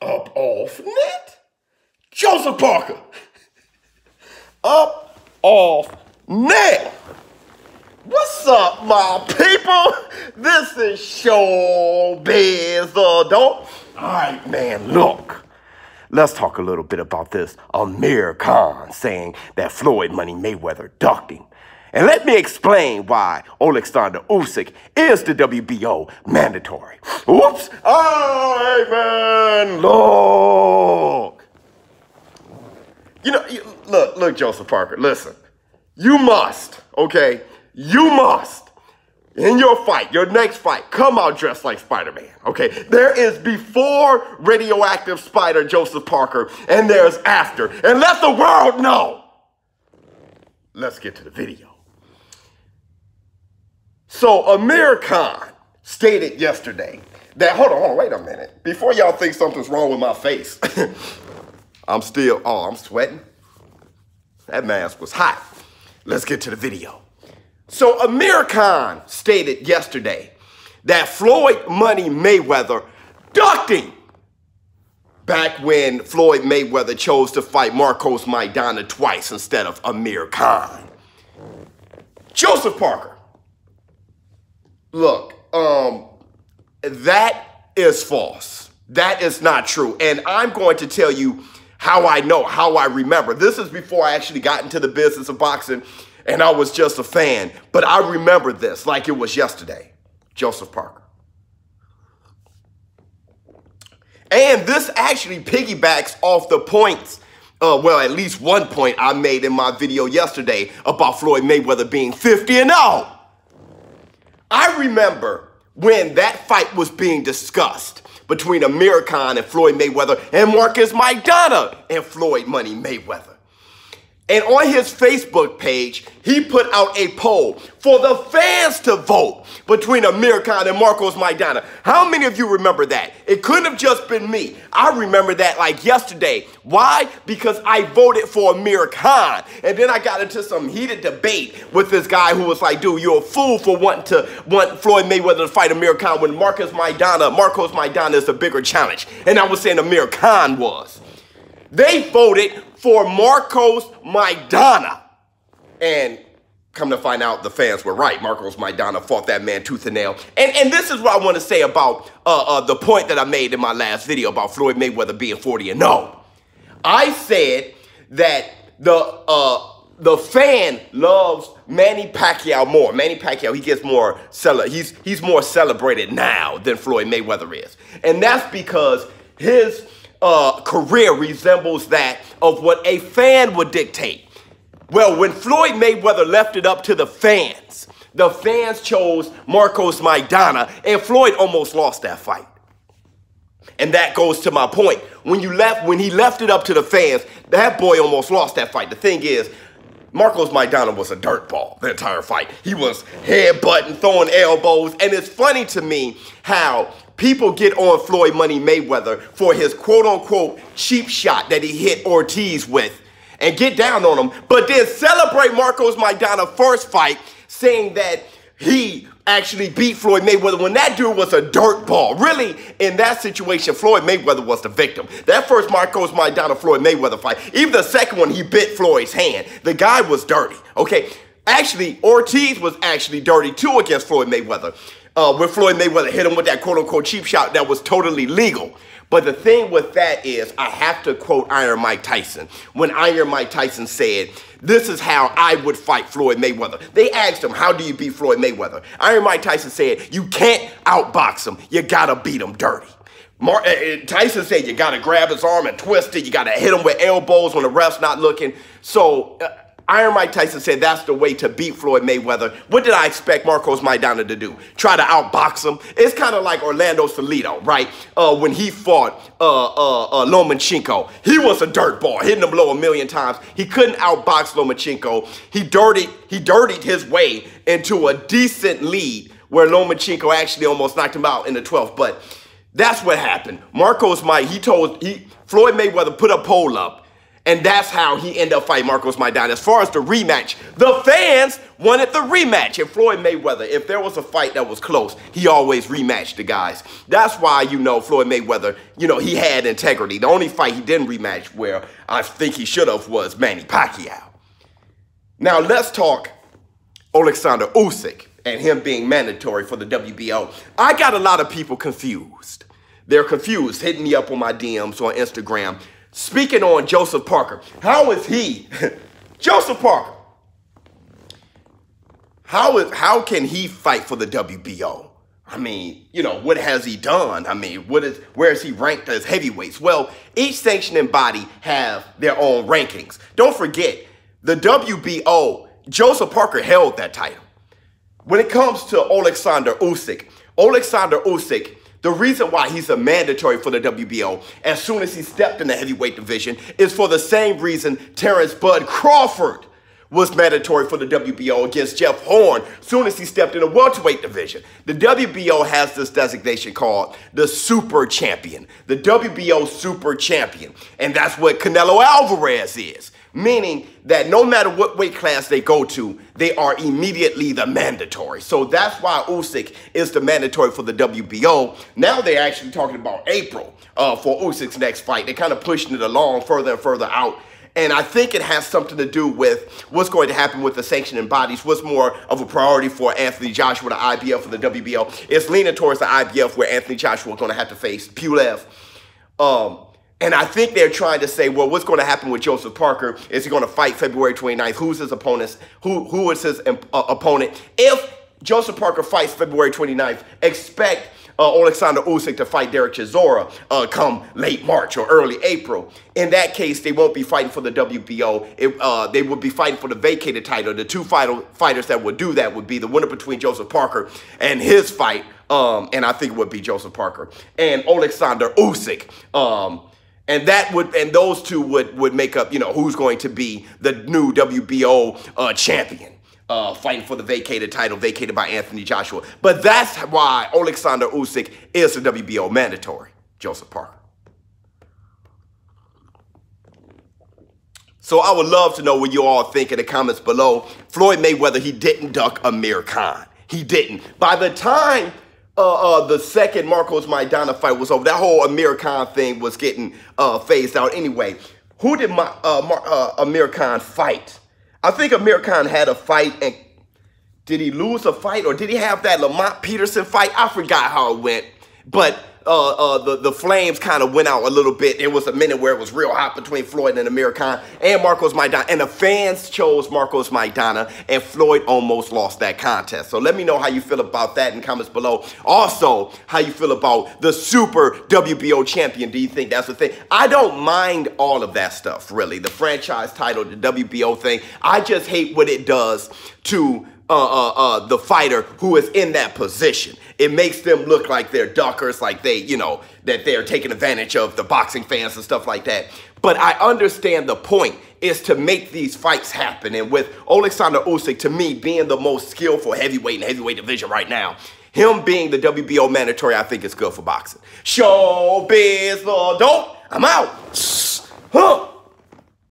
Up off net? Joseph Parker. Up off net. What's up, my people? This is ShowBizz Adult. All right, man, look. Let's talk a little bit about this Amir Khan saying that Floyd Money Mayweather ducked him. And let me explain why Alexander Usyk is the WBO mandatory. Oops. All right, man, look. Look, Joseph Parker, listen. You must, okay? You must, in your fight, your next fight, come out dressed like Spider-Man, okay? There is before radioactive Spider Joseph Parker, and there's after. And let the world know. Let's get to the video. So Amir Khan stated yesterday that, hold on, wait a minute. Before y'all think something's wrong with my face, I'm sweating. That mask was hot. Let's get to the video. So Amir Khan stated yesterday that Floyd Money Mayweather ducked him back when Floyd Mayweather chose to fight Marcos Maidana twice instead of Amir Khan. Joseph Parker, look, that is false. That is not true. And I'm going to tell you how I know, how I remember. This is before I actually got into the business of boxing and I was just a fan. But I remember this like it was yesterday. Joseph Parker. And this actually piggybacks off the points, well, at least one point I made in my video yesterday about Floyd Mayweather being 50-0. I remember when that fight was being discussed between Amir Khan and Floyd Mayweather and Marcos Maidana and Floyd Money Mayweather. And on his Facebook page, he put out a poll for the fans to vote between Amir Khan and Marcos Maidana. How many of you remember that? It couldn't have just been me. I remember that like yesterday. Why? Because I voted for Amir Khan. And then I got into some heated debate with this guy who was like, dude, you're a fool for want Floyd Mayweather to fight Amir Khan when Marcos Maidana is the bigger challenge. And I was saying Amir Khan was. They voted for Marcos Maidana. And come to find out, the fans were right. Marcos Maidana fought that man tooth and nail. And this is what I want to say about the point that I made in my last video about Floyd Mayweather being 40-0. I said that the fan loves Manny Pacquiao more. Manny Pacquiao, he gets more, he's more celebrated now than Floyd Mayweather is. And that's because his career resembles that of what a fan would dictate. Well, when Floyd Mayweather left it up to the fans chose Marcos Maidana, and Floyd almost lost that fight. And that goes to my point. When he left it up to the fans, that boy almost lost that fight. The thing is, Marcos Maidana was a dirtball the entire fight. He was headbutting, throwing elbows, and it's funny to me how people get on Floyd Money Mayweather for his quote-unquote cheap shot that he hit Ortiz with and get down on him, but then celebrate Marcos Maidana's first fight saying that he actually beat Floyd Mayweather when that dude was a dirtball. Really, in that situation, Floyd Mayweather was the victim. That first Marcos Maidana-Floyd Mayweather fight, even the second one, he bit Floyd's hand. The guy was dirty, okay? Actually, Ortiz was actually dirty too against Floyd Mayweather. When Floyd Mayweather hit him with that quote-unquote cheap shot that was totally legal. But the thing with that is, I have to quote Iron Mike Tyson. When Iron Mike Tyson said, this is how I would fight Floyd Mayweather. They asked him, how do you beat Floyd Mayweather? Iron Mike Tyson said, you can't outbox him. You gotta beat him dirty. Tyson said you gotta grab his arm and twist it. You gotta hit him with elbows when the ref's not looking. So Iron Mike Tyson said that's the way to beat Floyd Mayweather. What did I expect Marcos Maidana to do? Try to outbox him? It's kind of like Orlando Salido, right? When he fought Lomachenko. He was a dirtball, hitting him low 1,000,000 times. He couldn't outbox Lomachenko. He dirtied his way into a decent lead where Lomachenko actually almost knocked him out in the 12th. But that's what happened. Floyd Mayweather put a poll up. And that's how he ended up fighting Marcos Maidana. As far as the rematch, the fans wanted the rematch. And Floyd Mayweather, if there was a fight that was close, he always rematched the guys. That's why, Floyd Mayweather, he had integrity. The only fight he didn't rematch where I think he should have was Manny Pacquiao. Now let's talk Alexander Usyk and him being mandatory for the WBO. I got a lot of people confused. They're confused, hitting me up on my DMs on Instagram. Speaking on Joseph Parker, how is he, Joseph Parker, how can he fight for the WBO? I mean, what has he done? I mean, where is he ranked as heavyweights? Well, each sanctioning body have their own rankings. Don't forget, the WBO, Joseph Parker held that title. When it comes to Alexander Usyk, the reason why he's a mandatory for the WBO as soon as he stepped in the heavyweight division is for the same reason Terrence Bud Crawford was mandatory for the WBO against Jeff Horn as soon as he stepped in the welterweight division. The WBO has this designation called the Super Champion, the WBO Super Champion. And that's what Canelo Alvarez is, meaning that no matter what weight class they go to, they are immediately the mandatory. So that's why Usyk is the mandatory for the WBO. Now they're actually talking about April for Usyk's next fight. They're kind of pushing it along further and further out. And I think it has something to do with what's going to happen with the sanctioning bodies, what's more of a priority for Anthony Joshua, the IBF, for the WBO. It's leaning towards the IBF where Anthony Joshua is going to have to face Pulev. And I think they're trying to say, well, what's going to happen with Joseph Parker? Is he going to fight February 29th? Who's his opponent? Who is his opponent? If Joseph Parker fights February 29th, expect Alexander Usyk to fight Derek Chisora come late March or early April. In that case, they won't be fighting for the WBO. They would be fighting for the vacated title. The two fighters that would do that would be the winner between Joseph Parker and his fight, and I think it would be Joseph Parker, and Alexander Usyk. And those two would make up, who's going to be the new WBO champion. Fighting for the vacated title, vacated by Anthony Joshua. But that's why Alexander Usyk is the WBO mandatory, Joseph Parker. So I would love to know what you all think in the comments below. Floyd Mayweather, he didn't duck Amir Khan. He didn't. By the time the second Marcos Maidana fight was over, that whole Amir Khan thing was getting phased out anyway. Who did Amir Khan fight? I think Amir Khan had a fight, and did he lose a fight, or did he have that Lamont Peterson fight? I forgot how it went, but the flames kind of went out a little bit. There was a minute where it was real hot between Floyd and Amir Khan and Marcos Maidana, and the fans chose Marcos Maidana, and Floyd almost lost that contest. So let me know how you feel about that in comments below. Also, how you feel about the Super WBO champion. Do you think that's the thing? I don't mind all of that stuff, really. The franchise title, the WBO thing. I just hate what it does to the fighter who is in that position. It makes them look like they're duckers, like they, that they're taking advantage of the boxing fans and stuff like that. But I understand the point is to make these fights happen. And with Alexander Usyk, to me, being the most skillful heavyweight in the heavyweight division right now, him being the WBO mandatory, I think is good for boxing. ShowBizz, dope. I'm out. Huh.